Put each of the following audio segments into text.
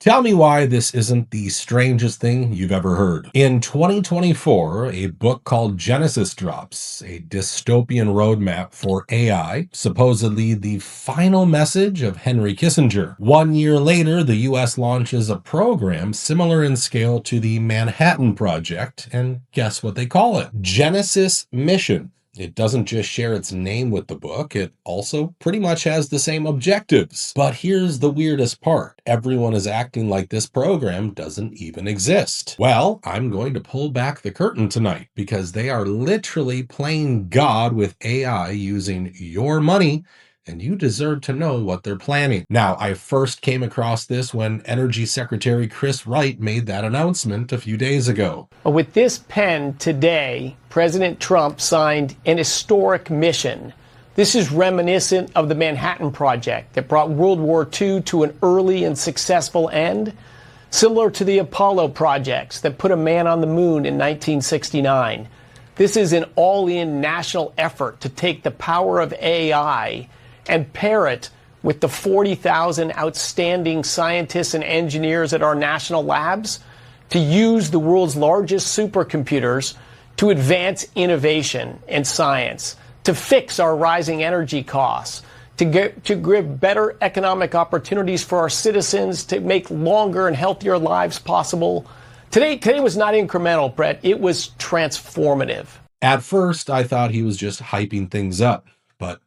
Tell me why this isn't the strangest thing you've ever heard. In 2024, a book called Genesis drops, a dystopian roadmap for AI, supposedly the final message of Henry Kissinger. 1 year later, the US launches a program similar in scale to the Manhattan Project, and guess what they call it? Genesis Mission. It doesn't just share its name with the book, it also pretty much has the same objectives. But here's the weirdest part. Everyone is acting like this program doesn't even exist. Well, I'm going to pull back the curtain tonight because they are literally playing God with AI using your money, and you deserve to know what they're planning. Now, I first came across this when Energy Secretary Chris Wright made that announcement a few days ago. With this pen today, President Trump signed an historic mission. This is reminiscent of the Manhattan Project that brought World War II to an early and successful end, similar to the Apollo projects that put a man on the moon in 1969. This is an all-in national effort to take the power of AI and pair it with the 40,000 outstanding scientists and engineers at our national labs to use the world's largest supercomputers to advance innovation and science, to fix our rising energy costs, to give better economic opportunities for our citizens, to make longer and healthier lives possible. Today was not incremental, Brett. It was transformative. At first, I thought he was just hyping things up, but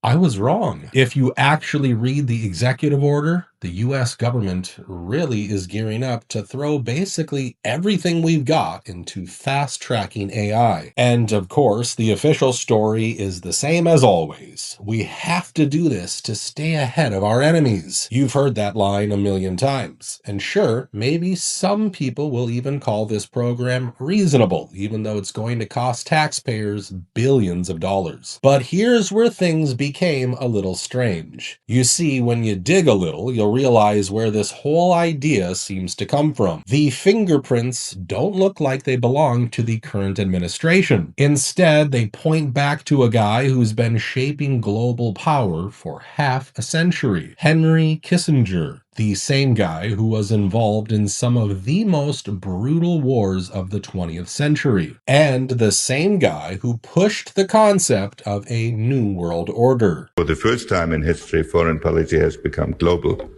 I was wrong. If you actually read the executive order, the US government really is gearing up to throw basically everything we've got into fast-tracking AI. And of course, the official story is the same as always. We have to do this to stay ahead of our enemies. You've heard that line a million times. And sure, maybe some people will even call this program reasonable, even though it's going to cost taxpayers billions of dollars. But here's where things became a little strange. You see, when you dig a little, you'll realize where this whole idea seems to come from. The fingerprints don't look like they belong to the current administration. Instead, they point back to a guy who's been shaping global power for half a century, Henry Kissinger. The same guy who was involved in some of the most brutal wars of the 20th century, and the same guy who pushed the concept of a new world order. For the first time in history, foreign policy has become global.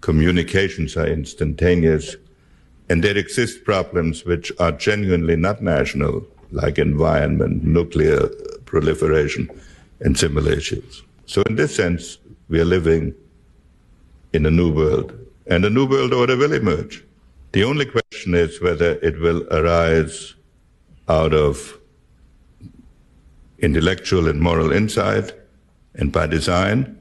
Communications are instantaneous, and there exist problems which are genuinely not national, like environment, nuclear proliferation, and similar issues. So in this sense, we are living in a new world, and a new world order will emerge. The only question is whether it will arise out of intellectual and moral insight and by design,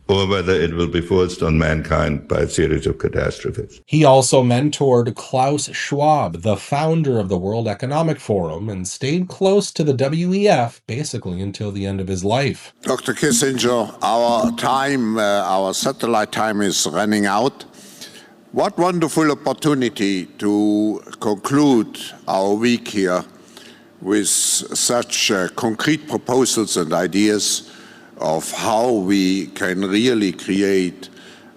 or whether it will be forced on mankind by a series of catastrophes. He also mentored Klaus Schwab, the founder of the World Economic Forum, and stayed close to the WEF basically until the end of his life. Dr. Kissinger, our satellite time is running out. What wonderful opportunity to conclude our week here with such concrete proposals and ideas of how we can really create,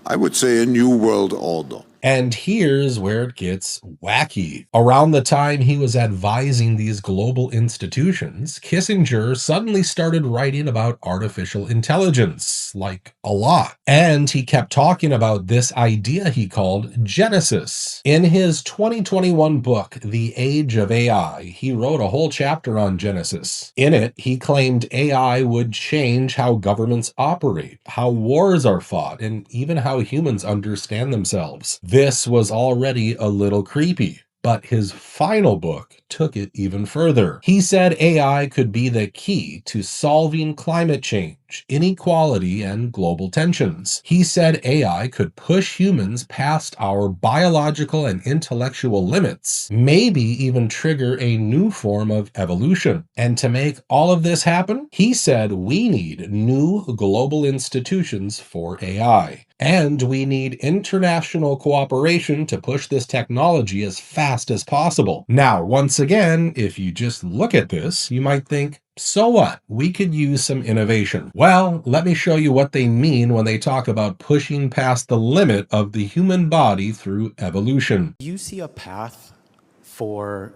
I would say, a new world order. And here's where it gets wacky. Around the time he was advising these global institutions, Kissinger suddenly started writing about artificial intelligence, like a lot. And he kept talking about this idea he called Genesis. In his 2021 book, The Age of AI, he wrote a whole chapter on Genesis. In it, he claimed AI would change how governments operate, how wars are fought, and even how humans understand themselves. This was already a little creepy, but his final book took it even further. He said AI could be the key to solving climate change, inequality, and global tensions. He said AI could push humans past our biological and intellectual limits, maybe even trigger a new form of evolution. And to make all of this happen, he said we need new global institutions for AI. And we need international cooperation to push this technology as fast as possible. Now, once again, if you just look at this, you might think, So what? We could use some innovation. Well, let me show you what they mean when they talk about pushing past the limit of the human body through evolution. Do you see a path for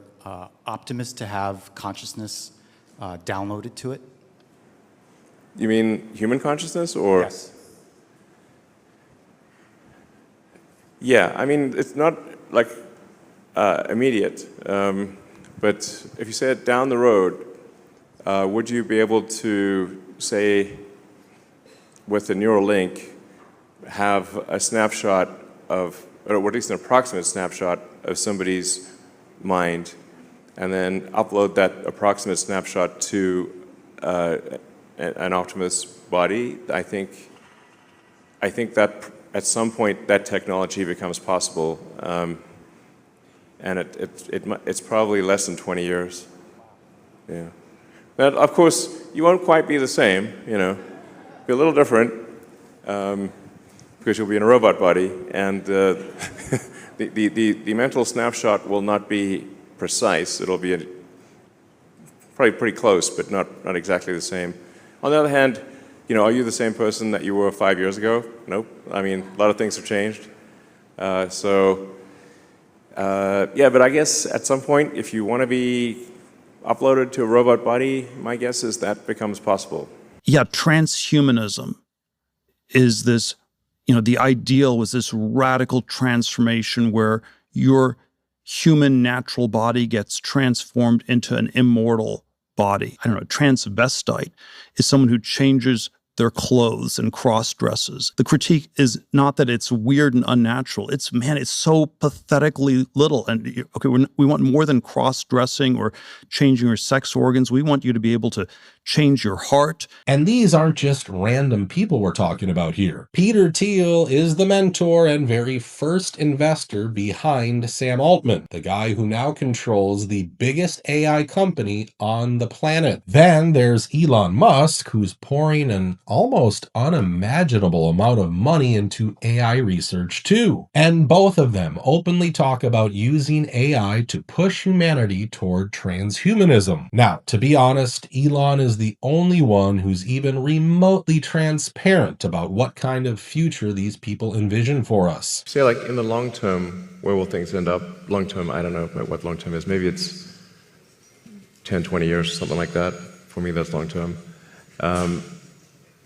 Optimus to have consciousness downloaded to it? You mean human consciousness, or? Yes. Yeah, I mean, it's not like immediate, but if you said down the road, would you be able to, say, with a neural link, have a snapshot of, or at least an approximate snapshot of somebody's mind, and then upload that approximate snapshot to an Optimus body? I think that at some point that technology becomes possible, and it's probably less than 20 years. Yeah. But of course, you won't quite be the same, you know. Be a little different, because you'll be in a robot body, and the mental snapshot will not be precise. It'll be probably pretty close, but not exactly the same. On the other hand, you know, are you the same person that you were 5 years ago? Nope. I mean, a lot of things have changed. Yeah, but I guess at some point, if you want to be uploaded to a robot body, my guess is that becomes possible. Yeah, transhumanism is this, the ideal was this radical transformation where your human natural body gets transformed into an immortal body. I don't know, a transvestite is someone who changes their clothes and cross-dresses. The critique is not that it's weird and unnatural. It's so pathetically little. And okay, we want more than cross-dressing or changing your sex organs. We want you to be able to change your heart. And these aren't just random people we're talking about here. Peter Thiel is the mentor and very first investor behind Sam Altman, the guy who now controls the biggest AI company on the planet. Then there's Elon Musk, who's pouring an almost unimaginable amount of money into AI research too. And both of them openly talk about using AI to push humanity toward transhumanism. Now, to be honest, Elon is the only one who's even remotely transparent about what kind of future these people envision for us. Say, like, in the long term, where will things end up? Long term, I don't know what long term is. Maybe it's 10, 20 years, something like that. For me, that's long term.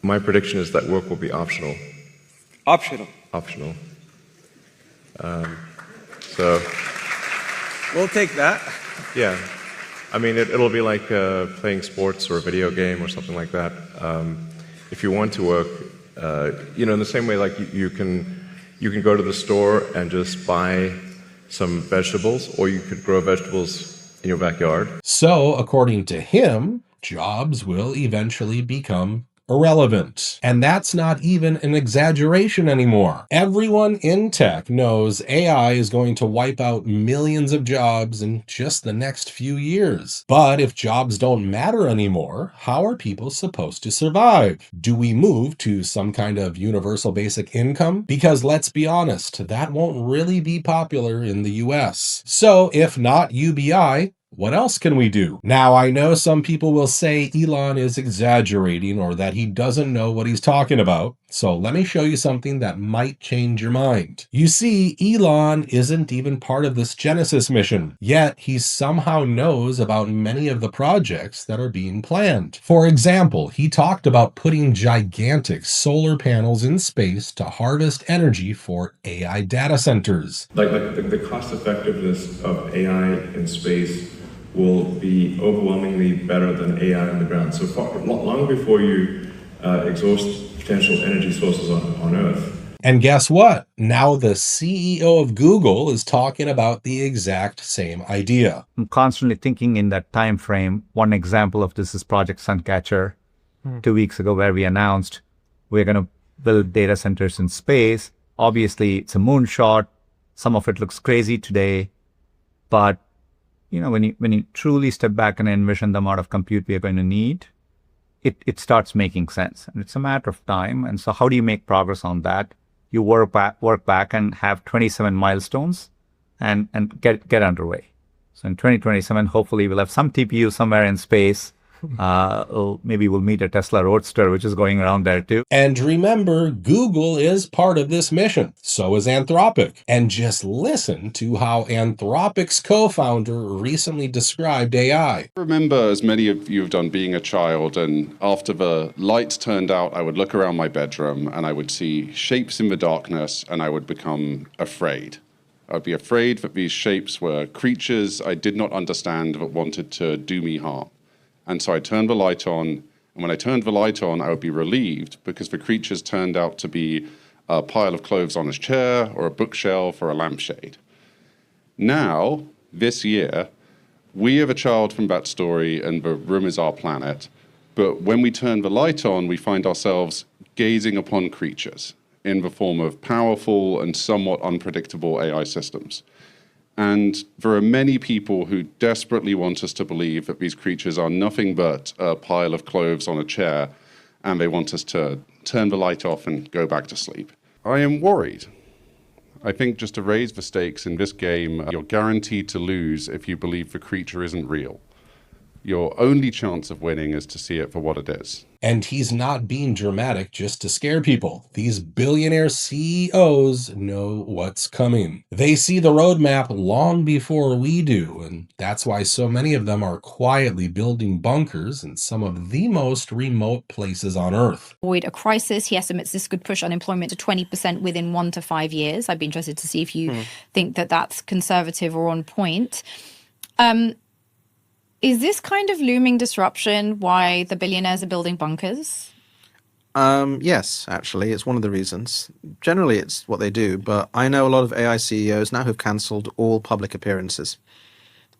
My prediction is that work will be optional. Optional? Optional. So... We'll take that. Yeah. I mean, it'll be like playing sports or a video game or something like that. If you want to work, in the same way, like you can go to the store and just buy some vegetables, or you could grow vegetables in your backyard. So, according to him, jobs will eventually become irrelevant. And that's not even an exaggeration anymore. Everyone in tech knows AI is going to wipe out millions of jobs in just the next few years. But if jobs don't matter anymore, how are people supposed to survive? Do we move to some kind of universal basic income? Because let's be honest, that won't really be popular in the US. So if not UBI, what else can we do? Now, I know some people will say Elon is exaggerating or that he doesn't know what he's talking about. So let me show you something that might change your mind. You see, Elon isn't even part of this Genesis mission, yet he somehow knows about many of the projects that are being planned. For example, he talked about putting gigantic solar panels in space to harvest energy for AI data centers. Like the cost effectiveness of AI in space will be overwhelmingly better than AI on the ground. So long before you exhaust potential energy sources on Earth. And guess what? Now the CEO of Google is talking about the exact same idea. I'm constantly thinking in that time frame. One example of this is Project Suncatcher 2 weeks ago, where we announced we're going to build data centers in space. Obviously, it's a moonshot. Some of it looks crazy today, but when you truly step back and envision the amount of compute we are going to need, it starts making sense. And it's a matter of time. And so how do you make progress on that? You work back and have 27 milestones and get underway. So in 2027, hopefully we'll have some TPU somewhere in space Maybe we'll meet a Tesla Roadster, which is going around there too. And remember, Google is part of this mission. So is Anthropic. And just listen to how Anthropic's co-founder recently described AI. I remember, as many of you have done, being a child, and after the lights turned out, I would look around my bedroom and I would see shapes in the darkness and I would become afraid. I would be afraid that these shapes were creatures I did not understand that wanted to do me harm. And so I turned the light on, and when I turned the light on, I would be relieved because the creatures turned out to be a pile of clothes on a chair or a bookshelf or a lampshade. Now, this year, we are the child from that story and the room is our planet. But when we turn the light on, we find ourselves gazing upon creatures in the form of powerful and somewhat unpredictable AI systems. And there are many people who desperately want us to believe that these creatures are nothing but a pile of clothes on a chair, and they want us to turn the light off and go back to sleep. I am worried. I think just to raise the stakes in this game, you're guaranteed to lose if you believe the creature isn't real. Your only chance of winning is to see it for what it is. And he's not being dramatic just to scare people. These billionaire CEOs know what's coming. They see the roadmap long before we do, and that's why so many of them are quietly building bunkers in some of the most remote places on Earth. Avoid a crisis. He estimates this could push unemployment to 20% within 1 to 5 years. I'd be interested to see if you think that that's conservative or on point. Is this kind of looming disruption why the billionaires are building bunkers? Yes, actually, it's one of the reasons. Generally, it's what they do, but I know a lot of AI CEOs now who've cancelled all public appearances,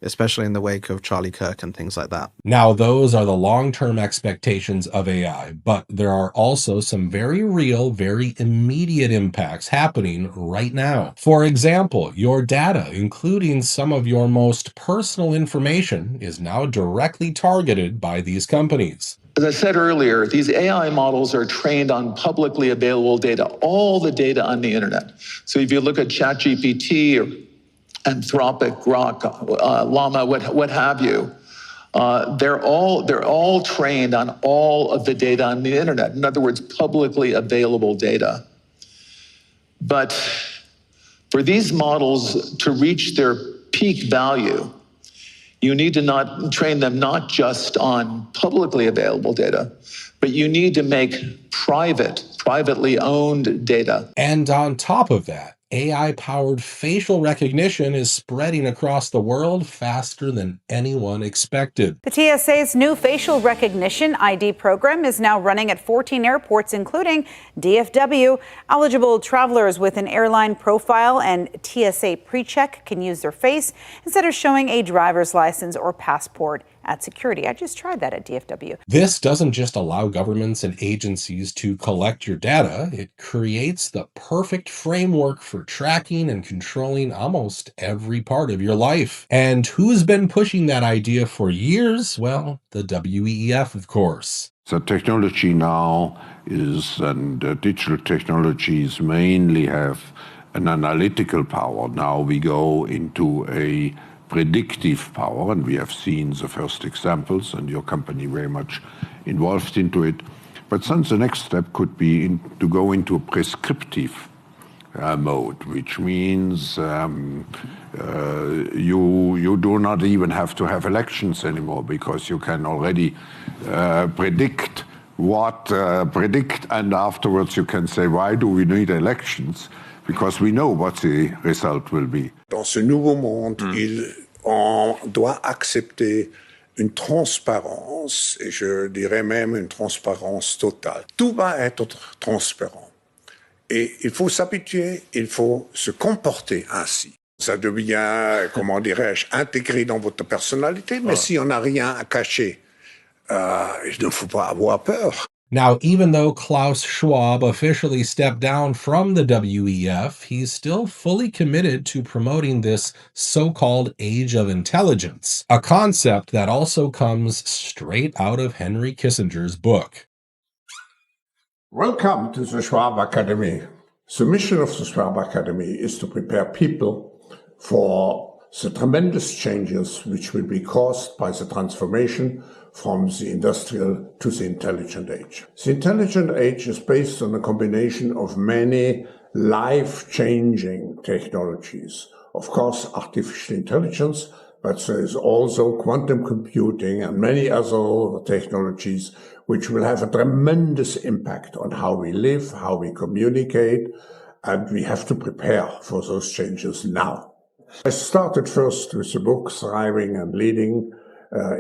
especially in the wake of Charlie Kirk and things like that. Now, those are the long-term expectations of AI, but there are also some very real, very immediate impacts happening right now. For example, your data, including some of your most personal information, is now directly targeted by these companies. As I said earlier, these AI models are trained on publicly available data, all the data on the internet. So if you look at ChatGPT or Anthropic, Grok, Llama, what have you, they're all trained on all of the data on the internet. In other words, publicly available data. But for these models to reach their peak value, you need to not train them not just on publicly available data, but you need to make privately owned data. And on top of that, AI-powered facial recognition is spreading across the world faster than anyone expected. The TSA's new facial recognition ID program is now running at 14 airports, including DFW. Eligible travelers with an airline profile and TSA PreCheck can use their face instead of showing a driver's license or passport at security. I just tried that at DFW. This doesn't just allow governments and agencies to collect your data, it creates the perfect framework for tracking and controlling almost every part of your life. And who's been pushing that idea for years? Well, the WEF, of course. The technology now is, and digital technologies mainly have an analytical power. Now we go into a predictive power, and we have seen the first examples, and your company very much involved into it. But then the next step could be to go into a prescriptive mode, which means you do not even have to have elections anymore, because you can already predict, and afterwards you can say, why do we need elections? Because we know what the result will be. Dans ce nouveau monde, on doit accepter une transparence, et je dirais même une transparence totale. Tout va être transparent. Et il faut s'habituer, il faut se comporter ainsi. Ça devient, comment dirais-je, intégré dans votre personnalité, mais si on n'a rien à cacher, il ne faut pas avoir peur. Now, even though Klaus Schwab officially stepped down from the WEF, he's still fully committed to promoting this so-called age of intelligence, a concept that also comes straight out of Henry Kissinger's book. Welcome to the Schwab Academy. The mission of the Schwab Academy is to prepare people for the tremendous changes which will be caused by the transformation from the industrial to the intelligent age. The intelligent age is based on a combination of many life-changing technologies. Of course, artificial intelligence, but there is also quantum computing and many other technologies which will have a tremendous impact on how we live, how we communicate, and we have to prepare for those changes now. I started first with the book Thriving and Leading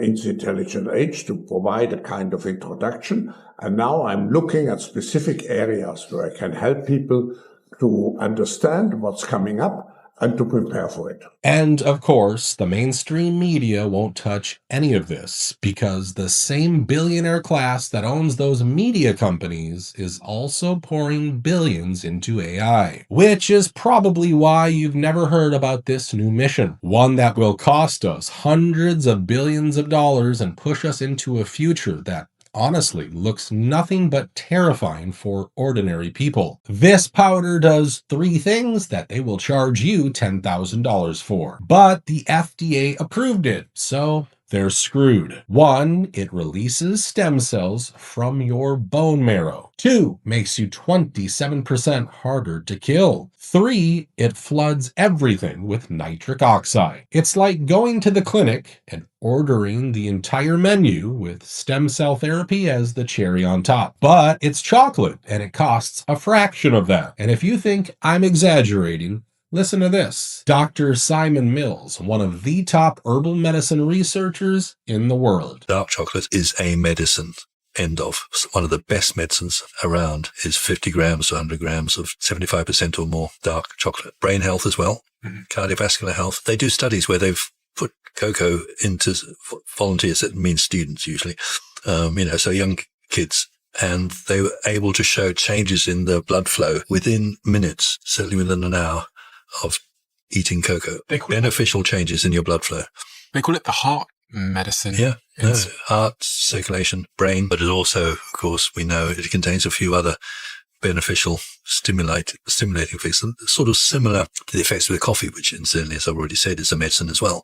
in the Intelligent Age to provide a kind of introduction, and now I'm looking at specific areas where I can help people to understand what's coming up and to prepare for it. And of course, the mainstream media won't touch any of this because the same billionaire class that owns those media companies is also pouring billions into AI, which is probably why you've never heard about this new mission, one that will cost us hundreds of billions of dollars and push us into a future that honestly looks nothing but terrifying for ordinary people. This powder does 3 things that they will charge you $10,000 for. But the FDA approved it, so they're screwed. 1, it releases stem cells from your bone marrow. 2, makes you 27% harder to kill. 3, it floods everything with nitric oxide. It's like going to the clinic and ordering the entire menu with stem cell therapy as the cherry on top. But it's chocolate and it costs a fraction of that. And if you think I'm exaggerating, listen to this. Dr. Simon Mills, one of the top herbal medicine researchers in the world. Dark chocolate is a medicine. End of. One of the best medicines around is 50 grams to 100 grams of 75% or more dark chocolate. Brain health as well, cardiovascular health. They do studies where they've put cocoa into volunteers, that means students usually, so young kids, and they were able to show changes in the blood flow within minutes, certainly within an hour of eating cocoa. Beneficial changes in your blood flow. They call it the heart medicine. Yeah, heart, circulation, brain, but it also, of course, we know it contains a few other beneficial stimulating effects, sort of similar to the effects of the coffee, which incidentally, as I've already said, is a medicine as well.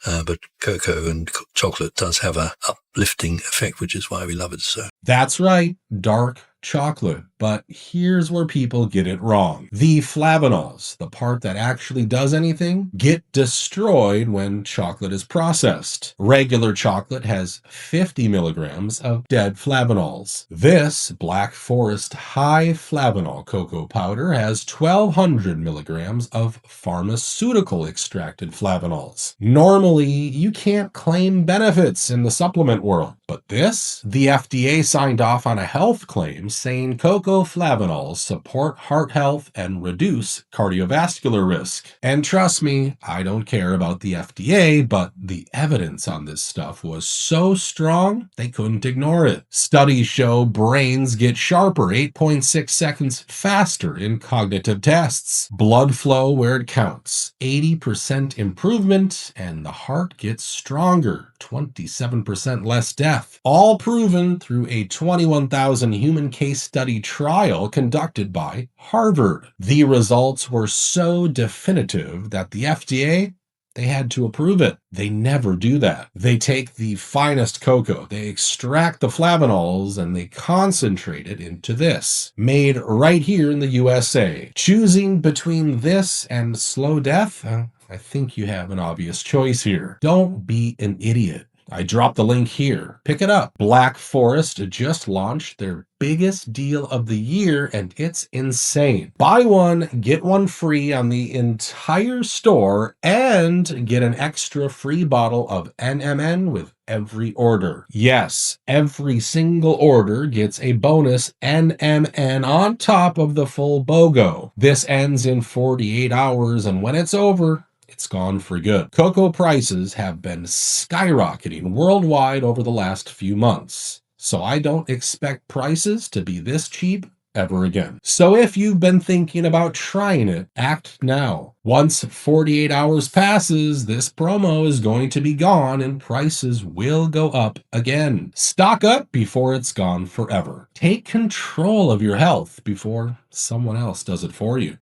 But cocoa and chocolate does have a uplifting effect, which is why we love it so. That's right, dark chocolate. But here's where people get it wrong. The flavanols, the part that actually does anything, get destroyed when chocolate is processed. Regular chocolate has 50 milligrams of dead flavanols. This Black Forest high flavanol cocoa powder has 1,200 milligrams of pharmaceutical extracted flavanols. Normally, you can't claim benefits in the supplement world, but this, the FDA signed off on a health claim saying cocoa flavanols support heart health and reduce cardiovascular risk. And trust me, I don't care about the FDA, but the evidence on this stuff was so strong, they couldn't ignore it. Studies show brains get sharper 8.6 seconds faster in cognitive tests. Blood flow where it counts, 80% improvement, and the heart gets stronger, 27% less death. All proven through a 21,000 human case study trial conducted by Harvard. The results were so definitive that the FDA, they had to approve it. They never do that. They take the finest cocoa, they extract the flavanols, and they concentrate it into this, made right here in the USA. Choosing between this and slow death, I think you have an obvious choice here. Don't be an idiot. I dropped the link here. Pick it up. Black Forest just launched their biggest deal of the year, and it's insane. Buy one, get one free on the entire store, and get an extra free bottle of NMN with every order. Yes, every single order gets a bonus NMN on top of the full BOGO. This ends in 48 hours, and when it's over, it's gone for good. Cocoa prices have been skyrocketing worldwide over the last few months, so I don't expect prices to be this cheap ever again. So if you've been thinking about trying it, act now. Once 48 hours passes, this promo is going to be gone and prices will go up again. Stock up before it's gone forever. Take control of your health before someone else does it for you.